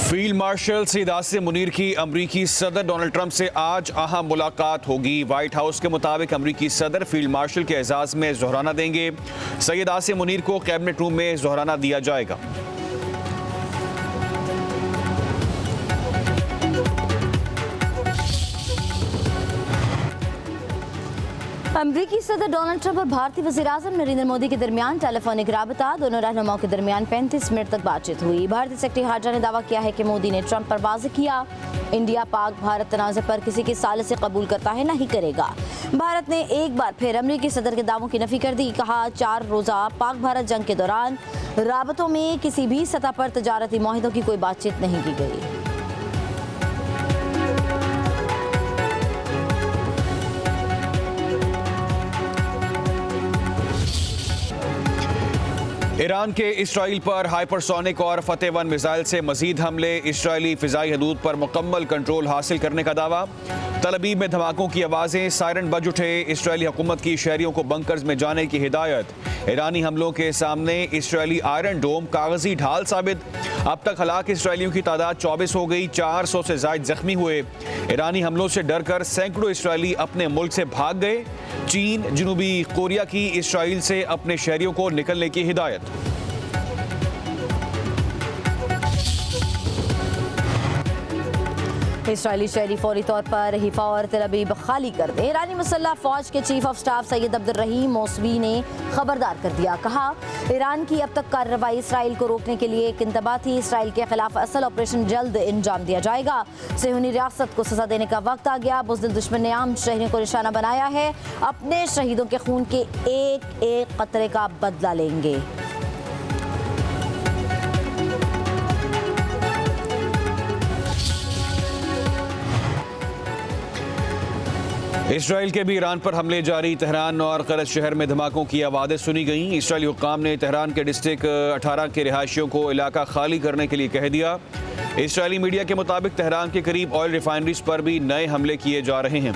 Field marshal Syed Asim Munir की अमरीकी सदर डोनाल्ड ट्रंप से आज अहम मुलाकात होगी। व्हाइट हाउस के मुताबिक अमरीकी सदर फील्ड मार्शल के एजाज में जोहराना देंगे। सैयद आसिम मुनीर को कैबिनेट रूम में जोहराना दिया जाएगा। अमरीकी सदर डोनाल्ड ट्रंप और भारतीय वज़ीर-ए-आज़म नरेंद्र मोदी के दरमियान टेलीफोनिक राबता, दोनों रहनुमाओं के दरमियान 35 मिनट तक बातचीत हुई। भारतीय सेक्रेटरी हार्जा ने दावा किया है कि मोदी ने ट्रंप पर वाज़ेह किया, इंडिया पाक भारत तनाज़े पर किसी की सालिश से कबूल करता है नहीं करेगा। भारत ने एक बार फिर अमरीकी सदर के दावों की नफी कर दी। कहा, 4 रोज़ा पाक भारत जंग के दौरान राबतों में किसी भी सतह पर तजारती मुआहिदों की कोई बातचीत नहीं की गई। ईरान के इसराइल पर हाइपरसोनिक और फतेह 1 मिसाइल से मजीद हमले, इसराइली फिजाई हदूद पर मुकम्मल कंट्रोल हासिल करने का दावा। तल अवीव में धमाकों की आवाज़ें, सायरन बज उठे। इसराइली हुकूमत की शहरियों को बंकर्स में जाने की हिदायत। ईरानी हमलों के सामने इसराइली आयरन डोम कागजी ढाल साबित। अब तक हलाक इसराइलियों की तादाद 24 हो गई, 400 से ज़ायद जख्मी हुए। ईरानी हमलों से डरकर सैकड़ों इसराइली अपने मुल्क से भाग गए। चीन, जनूबी कोरिया की इसराइल से अपने शहरियों को निकलने की हिदायत। इसराइली शहरी फौरी तौर पर हिफा और तल अवीव खाली कर दें। ईरानी मुसल्लह फौज के chief of staff Syed Abdur Rahim Mousavi ने खबरदार कर दिया। कहा, ईरान की अब तक कार्रवाई इसराइल को रोकने के लिए एक इंतबा थी। इसराइल के खिलाफ असल ऑपरेशन जल्द अंजाम दिया जाएगा। सेहूनी रियासत को सजा देने का वक्त आ गया। बुज़दिल दुश्मन ने आम शहरियों को निशाना बनाया है। अपने शहीदों के खून के एक एक कतरे का बदला लेंगे। इसराइल के भी ईरान पर हमले जारी। तेहरान और करज शहर में धमाकों की आवाज़ें सुनी गईं। इसराइली हुक्काम ने तेहरान के डिस्ट्रिक्ट 18 के रिहायशियों को इलाका खाली करने के लिए कह दिया। इसराइली मीडिया के मुताबिक तेहरान के करीब ऑयल रिफाइनरीज पर भी नए हमले किए जा रहे हैं।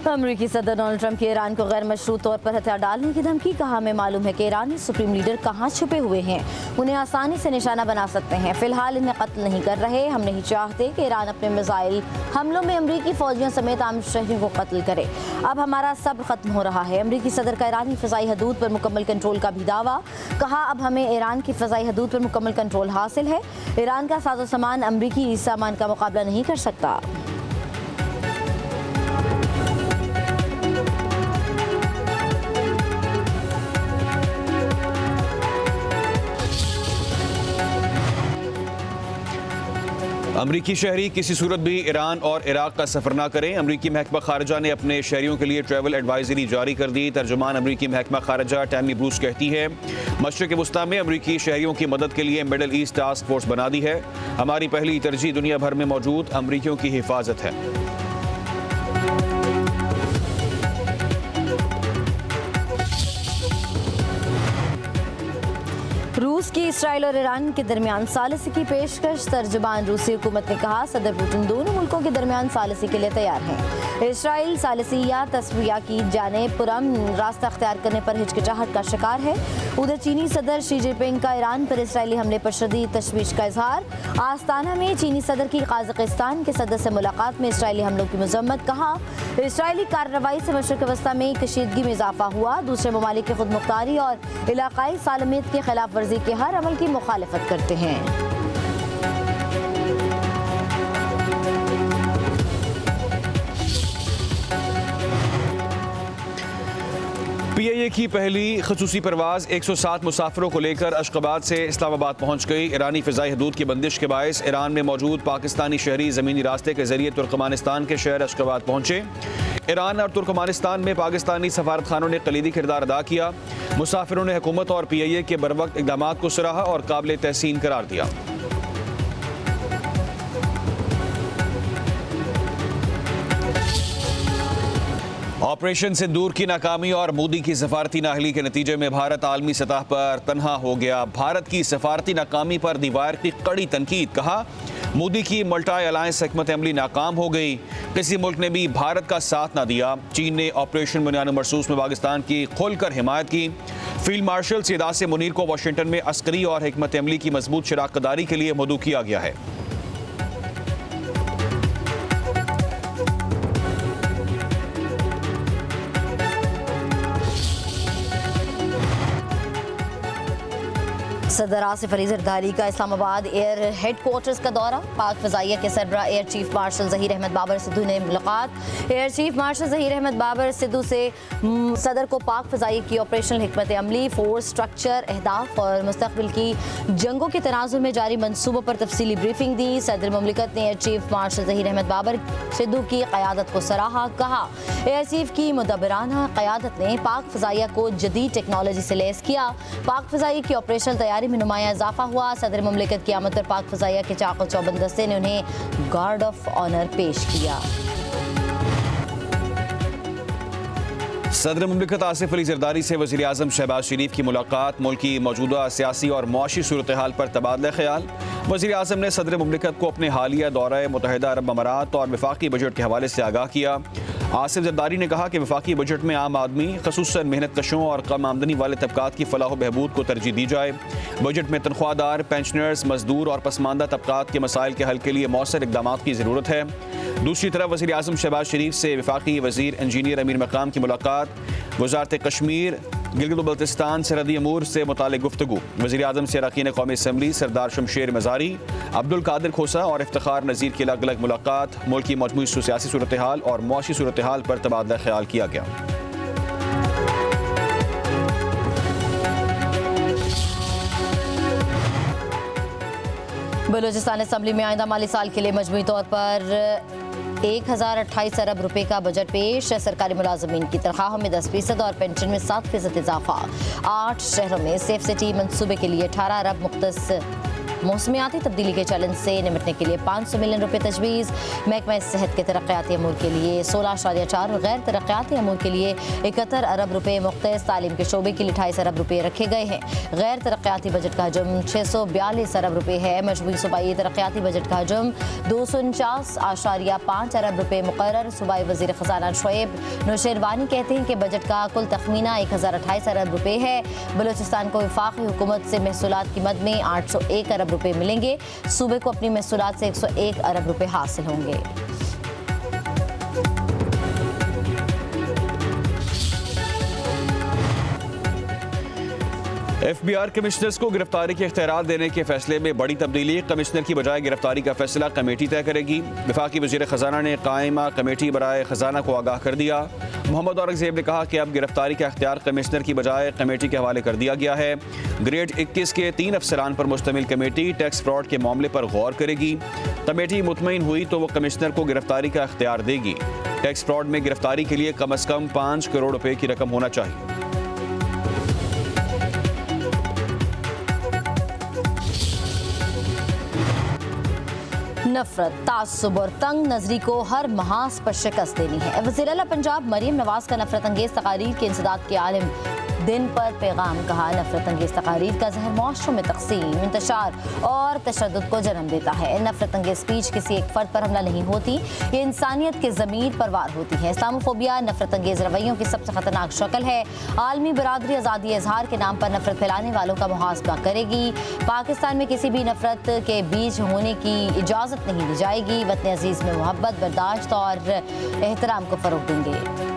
अमरीकी सदर डोनाल्ड ट्रंप की ईरान को गैर मशरूत तौर पर हथियार डालने की धमकी। कहा, हमें मालूम है कि ईरानी सुप्रीम लीडर कहाँ छुपे हुए हैं, उन्हें आसानी से निशाना बना सकते हैं। फिलहाल इन्हें कत्ल नहीं कर रहे। हम नहीं चाहते कि ईरान अपने मिसाइल हमलों में अमरीकी फौजियों समेत आम शहरियों को कत्ल करे। अब हमारा सब्र खत्म हो रहा है। अमरीकी सदर का ईरानी फ़िज़ाई हदूद पर मुकम्मल कंट्रोल का भी दावा। कहा, अब हमें ईरान की फ़िज़ाई हदूद पर मुकम्मल कंट्रोल हासिल है। ईरान का साजो सामान अमरीकी सामान का मुकाबला नहीं कर सकता। अमरीकी शहरी किसी सूरत भी ईरान और इराक का सफ़र ना करें। अमरीकी महकमा खारजा ने अपने शहरियों के लिए ट्रैवल एडवाइजरी जारी कर दी। तर्जुमान अमरीकी महकमा खारजा टैमी ब्रूस कहती है, मशरिक़ वस्ता में अमरीकी शहरियों की मदद के लिए मिडल ईस्ट टास्क फोर्स बना दी है। हमारी पहली तरजीह दुनिया भर में मौजूद अमरीकियों की हिफाजत है। रूस की इसराइल और ईरान के दरमियान सालिसी की पेशकश। तर्जुमान रूसी हुकूमत ने कहा, सदर पुतिन दोनों मुल्कों के दरमियान सालिसी के लिए तैयार हैं। इसराइल सालिसी या तस्वीया की जानिब पुरअमन रास्ता अख्तियार करने पर हिचकिचाहट का शिकार है। उधर चीनी सदर शी जिनपिंग का ईरान पर इसराइली हमले पर शदीद तशवीश का इजहार। आस्ताना में चीनी सदर की काज़ाकिस्तान के सदर से मुलाकात में इसराइली हमलों की मजम्मत। कहा, इसराइली कार्रवाई से मशरिक़ वस्ता में कशीदगी में इजाफा हुआ। दूसरे ममालिक की खुद मुख्तारी और इलाकाई सालमियत के खिलाफ वर्जी के हर अमल की मुखालिफत करते हैं। PIA की पहली खसूसी परवाज़ 107 मुसाफिरों को लेकर अशकाबाद से इस्लामाबाद पहुँच गई। ईरानी फ़िज़ाई हदूद की बंदिश के बायस ईरान में मौजूद पाकिस्तानी शहरी ज़मीनी रास्ते के ज़रिए तुर्कमानिस्तान के शहर अशकाबाद पहुँचे। ईरान और तुर्कमानिस्तान में पाकिस्तानी सफारत खानों ने कलीदी किरदार अदा किया। मुसाफिरों ने हुकूमत और PIA के बरवक्त इक़दामात को सराहा और काबिल तहसीन करार दिया। ऑपरेशन सिंदूर की नाकामी और मोदी की सफारती नाअहली के नतीजे में भारत आलमी सतह पर तन्हा हो गया। भारत की सफारती नाकामी पर दीवार की कड़ी तनकीद। कहा, मोदी की मल्टी अलायंस हिकमत अमली नाकाम हो गई। किसी मुल्क ने भी भारत का साथ न दिया। चीन ने ऑपरेशन बुनियाद मरसूस में पाकिस्तान की खुलकर हिमायत की। फील्ड मार्शल सैयद आसिम मुनीर को वाशिंगटन में अस्करी और हिकमत अमली की मजबूत शराकतदारी के लिए मदऊ किया गया है। सदर आसिफ अली जरदारी का इस्लामाबाद एयर हेडक्वार्टर्स का दौरा। पाक फ़ज़ाइया के सरबराह air chief marshal Zaheer Ahmed Babar Sidhu ने मुलाकात। Air chief marshal Zaheer Ahmed Babar Sidhu से सदर को पाक फ़ज़ाइया की ऑपरेशनल हिकमत अमली, फोर्स स्ट्रक्चर, अहदाफ और मुस्तक़बिल की जंगों के तनाज़ुर में जारी मनसूबों पर तफसीली ब्रीफिंग दी। सदर ममलिकत ने air chief marshal Zaheer Ahmed Babar Sidhu की क़यादत को सराहा। कहा, एयर चीफ की मुदब्बिराना क़यादत ने पाक फ़ज़ाइया को जदीद टेक्नोलॉजी से लैस किया। पाक फ़ज़ाइया की ऑपरेशनल तैयारी में नुमाया इजाफा हुआ। सदर ममलिकत की आमद पर पाक फ़ज़ाइया के चाक़ो चौबंद दस्ते ने उन्हें गार्ड ऑफ ऑनर पेश किया। सदर मुमलिकत आसिफ अली जरदारी से वज़ीर आज़म शहबाज शरीफ की मुलाकात। मुल्क की मौजूदा सियासी और मुआशी सूरत हाल पर तबादला ख्याल। वज़ीर आज़म ने सदर मुमलिकत को अपने हालिया दौरा मुत्तहिदा अरब अमारात और वफाकी बजट के हवाले से आगाह किया। आसिफ जरदारी ने कहा कि वफाकी बजट में आम आदमी, ख़ुसूसन मेहनत कशों और कम आमदनी वाले तबकात की फलाह बहबूद को तरजीह दी जाए। बजट में तनख्वाहदार, पेंशनर्स, मजदूर और पसमानदा तबकात के मसाइल के हल के लिए मौसर इक़दाम की ज़रूरत है। दूसरी तरफ वज़ीर आज़म शहबाज शरीफ से वफाकी वज़ीर इंजीनियर अमीर मकाम की मुलाकात। वज़ारत कश्मीर, गिलगित बल्तिस्तान, सरहदी अमूर से मुतालिक गुफ्तगू। वज़ीर आज़म से अरकान कौमी असम्बली सरदार शमशेर मज़ारी, अब्दुल कादिर खोसा और इफ्तिखार नज़ीर की अलग अलग मुलाकात। मुल्क की मजमूई सियासी सूरत हाल और मुआशी सूरत हाल पर तबादला ख्याल किया गया। बलूचिस्तान असम्बली में आइंदा माली साल के लिए मजमूई तौर पर 1028 अरब रुपए का बजट पेश। सरकारी मुलाजमीन की तनख्वाहों में 10% और पेंशन में 7% इजाफा। 8 शहरों में सेफ सिटी मंसूबे के लिए 18 अरब मुख्तस। मौसमियाती तब्दीली के चैलेंज से निपटने के लिए 500 मिलियन रुपए तजवीज़। महकमा सेहत के तरक्याती अमूर के लिए 16.4 और गैर तरक्याती अमूर के लिए 71 अरब रुपए मुख्तस। तालीम के शोबे के लिए 28 अरब रुपए रखे गए हैं। गैर तरक्याती बजट का हजम 642 अरब रुपए है। मजमूई सूबाई तरक्याती बजट का हजम 249.5 अरब रुपए मुकर्रर। सूबाई वज़ीर ख़ज़ाना शोएब नौशेरवानी कहते हैं कि बजट का कुल तखमीना 1028 अरब रुपए है। बलूचिस्तान को वफाकी हुकूमत से महसूलात की मद में 801 अरब रुपए मिलेंगे। सूबे को अपनी महसूलात से 101 अरब रुपए हासिल होंगे। FBI कमिश्नर्स को गिरफ्तारी के इख्तियार देने के फैसले में बड़ी तब्दीली। कमिश्नर की बजाय गिरफ्तारी का फैसला कमेटी तय करेगी। वफाकी वज़ीर ख़ज़ाना ने कायमा कमेटी बराए ख़ज़ाना को आगाह कर दिया। मोहम्मद औरंगज़ेब ने कहा कि अब गिरफ्तारी का इख्तियार कमिश्नर की बजाय कमेटी के हवाले कर दिया गया है। ग्रेड 21 के 3 अफसरान पर मुश्तमिल कमेटी टैक्स फ्रॉड के मामले पर गौर करेगी। कमेटी मुतमईन हुई तो वो कमिश्नर को गिरफ्तारी का इख्तियार देगी। टैक्स फ्रॉड में गिरफ्तारी के लिए कम अज़ कम 5 करोड़ रुपए की रकम होना चाहिए। नफरत, तासुब और तंग नजरी को हर महाज पर शिकस्त देनी है। वज़ीर आला पंजाब मरीम नवाज का नफरत अंगेज तकारीर के इंसदाद के आलिम दिन पर पैगाम। कहा, नफरत अंगेज तकारीर का जहर मुआशरों में तकसीम, इंतशार और तशद्दुद को जन्म देता है। नफरत अंगेज स्पीच किसी एक फर्द पर हमला नहीं होती, ये इंसानियत के ज़मीर पर वार होती है। इस्लामोफोबिया नफरत अंगेज रवैयों की सबसे खतरनाक शक्ल है। आलमी बरादरी आज़ादी इजहार के नाम पर नफरत फैलाने वालों का मुहासबा करेगी। पाकिस्तान में किसी भी नफरत के बीज होने की इजाज़त नहीं दी जाएगी। वतन अजीज़ में मोहब्बत, बर्दाश्त और एहतराम को फ़रोग़ देंगे।